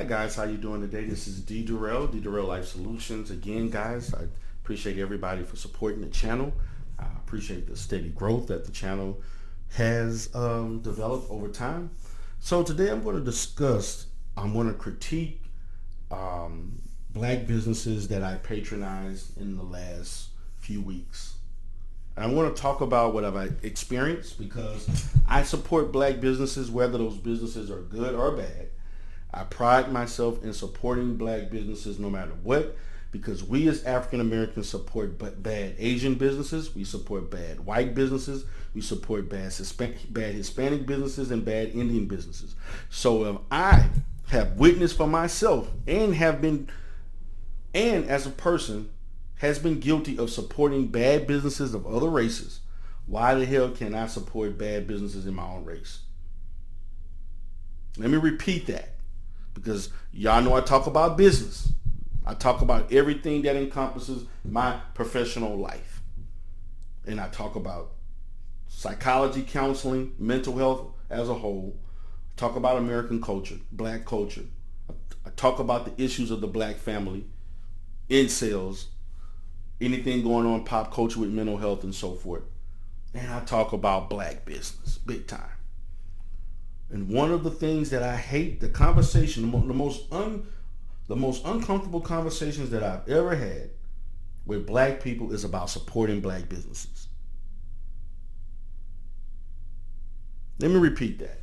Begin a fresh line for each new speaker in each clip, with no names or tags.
Hi guys, how you doing today? This is D Durrell, D Durrell Life Solutions. Again, guys, I appreciate everybody for supporting the channel. I appreciate the steady growth that the channel has developed over time. So today I'm going to critique black businesses that I patronized in the last few weeks. And I want to talk about what I've experienced because I support black businesses, whether those businesses are good or bad. I pride myself in supporting black businesses no matter what, because we as African Americans support bad Asian businesses, we support bad white businesses, we support bad Hispanic businesses, and bad Indian businesses. So if I have witnessed for myself and as a person has been guilty of supporting bad businesses of other races, why the hell can I support bad businesses in my own race? Let me repeat that, because y'all know I talk about business. I talk about everything that encompasses my professional life. And I talk about psychology, counseling, mental health as a whole. I talk about American culture, black culture. I talk about the issues of the black family, incels, anything going on in pop culture with mental health and so forth. And I talk about black business, big time. And one of the things that I hate, the conversation, the most uncomfortable conversations that I've ever had with black people is about supporting black businesses. Let me repeat that.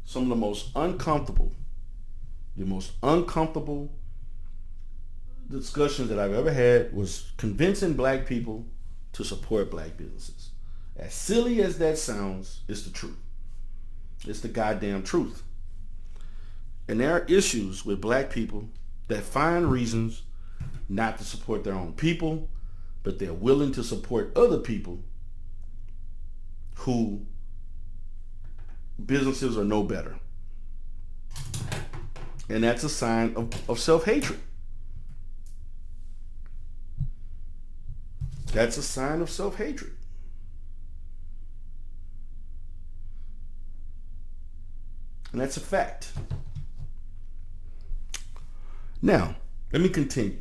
Some of the most uncomfortable discussions that I've ever had was convincing black people to support black businesses. As silly as that sounds, it's the truth. It's the goddamn truth. And there are issues with black people that find reasons not to support their own people, but they're willing to support other people who businesses are no better. And that's a sign of self-hatred. That's a sign of self-hatred. And that's a fact. Now, let me continue.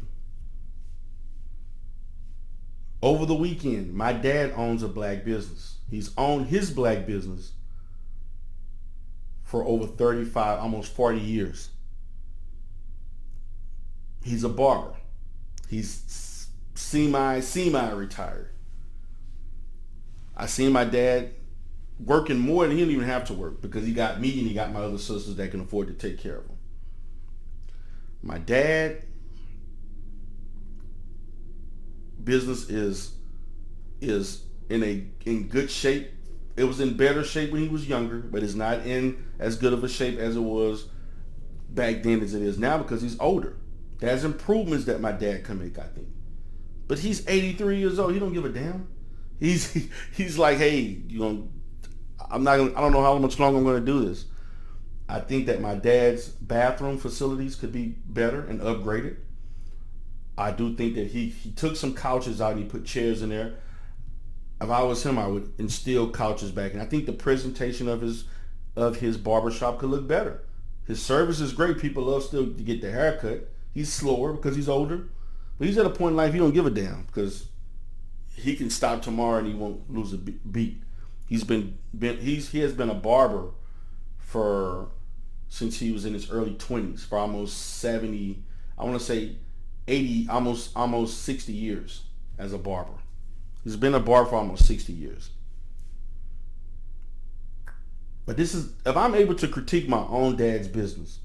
Over the weekend, my dad owns a black business. He's owned his black business for over 35, almost 40 years. He's a barber. He's semi-retired. I seen my dad working more than he didn't even have to work, because he got me and he got my other sisters that can afford to take care of him. My dad business is in good shape. It was in better shape when he was younger, but it's not in as good of a shape as it was back then as it is now, because he's older. There's improvements that my dad can make, I think. But he's 83 years old. He don't give a damn. He's like, hey, I don't know how much longer I'm going to do this. I think that my dad's bathroom facilities could be better and upgraded. I do think that he took some couches out and he put chairs in there. If I was him, I would instill couches back. And I think the presentation of his barbershop could look better. His service is great. People love still to get their hair cut. He's slower because he's older. But he's at a point in life he don't give a damn, because he can stop tomorrow and he won't lose a beat. He has been a barber since he was in his early 20s, for almost 70, I want to say 80, almost 60 years as a barber. He's been a barber for almost 60 years. But if I'm able to critique my own dad's business,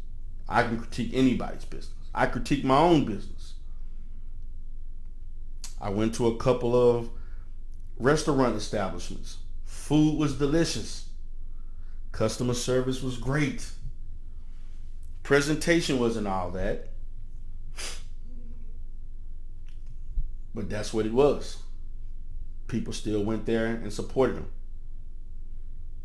I can critique anybody's business. I critique my own business. I went to a couple of restaurant establishments. Food was delicious. Customer service was great. Presentation wasn't all that. But that's what it was. People still went there and supported him.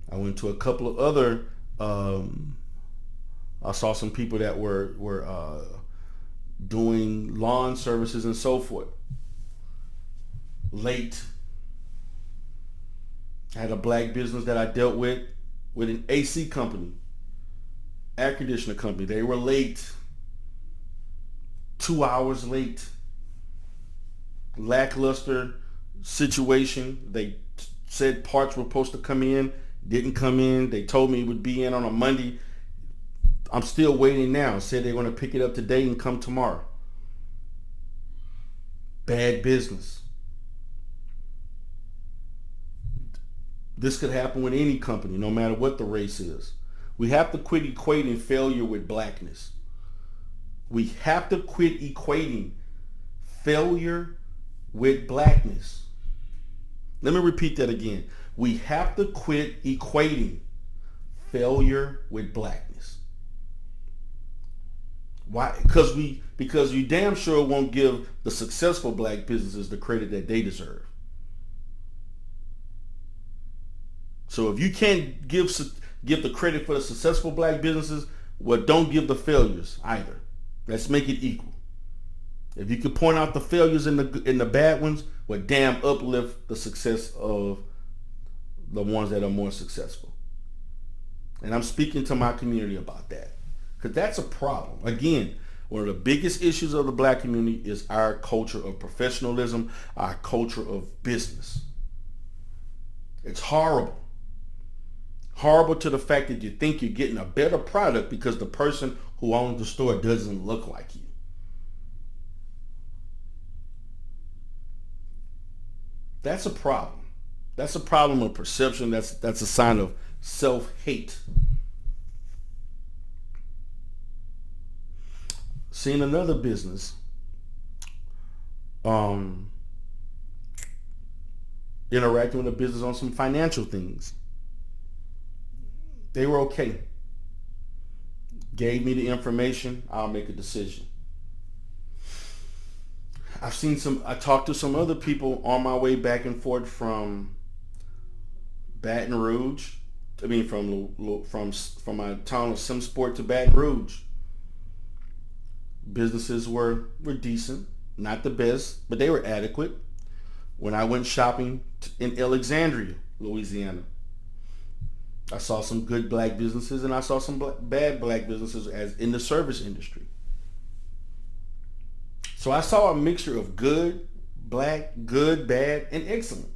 I went to a couple of other, I saw some people that were doing lawn services and so forth. Late. I had a black business that I dealt with an AC company. air conditioner company. They were late, 2 hours late, lackluster situation. They said parts were supposed to come in, didn't come in. They told me it would be in on a Monday. I'm still waiting now. Said they're going to pick it up today and come tomorrow. Bad business. This could happen with any company, no matter what the race is. We have to quit equating failure with blackness. We have to quit equating failure with blackness. Let me repeat that again. We have to quit equating failure with blackness. Why? Because you damn sure won't give the successful black businesses the credit that they deserve. So if you can't give the credit for the successful black businesses, well, don't give the failures either. Let's make it equal. If you can point out the failures in the bad ones, well, damn, uplift the success of the ones that are more successful. And I'm speaking to my community about that, because that's a problem. Again, one of the biggest issues of the black community is our culture of professionalism, our culture of business. It's horrible. Horrible to the fact that you think you're getting a better product because the person who owns the store doesn't look like you. That's a problem. That's a problem of perception. That's a sign of self-hate. Seeing another business interacting with a business on some financial things. They were okay. Gave me the information. I'll make a decision. I talked to some other people on my way back and forth from Baton Rouge. From my town of Simsport to Baton Rouge. Businesses were decent, not the best, but they were adequate. When I went shopping in Alexandria, Louisiana, I saw some good black businesses and I saw some bad black businesses as in the service industry. So I saw a mixture of good, black, good, bad, and excellent.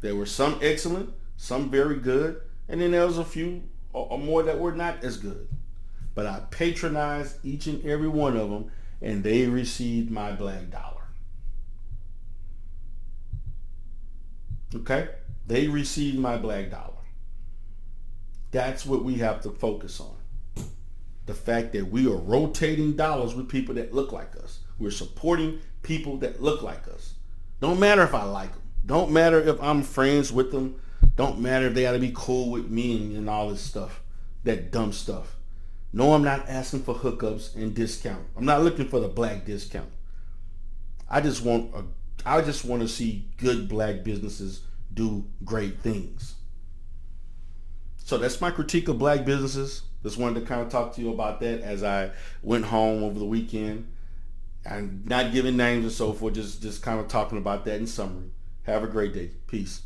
There were some excellent, some very good, and then there was a few or more that were not as good. But I patronized each and every one of them, and they received my black dollar. Okay? They received my black dollar. That's what we have to focus on. The fact that we are rotating dollars with people that look like us. We're supporting people that look like us. Don't matter if I like them. Don't matter if I'm friends with them. Don't matter if they got to be cool with me and all this stuff. That dumb stuff. No, I'm not asking for hookups and discount. I'm not looking for the black discount. I just want to see good black businesses do great things. So that's my critique of black businesses. Just wanted to kind of talk to you about that as I went home over the weekend. And not giving names and so forth, just kind of talking about that in summary. Have a great day. Peace.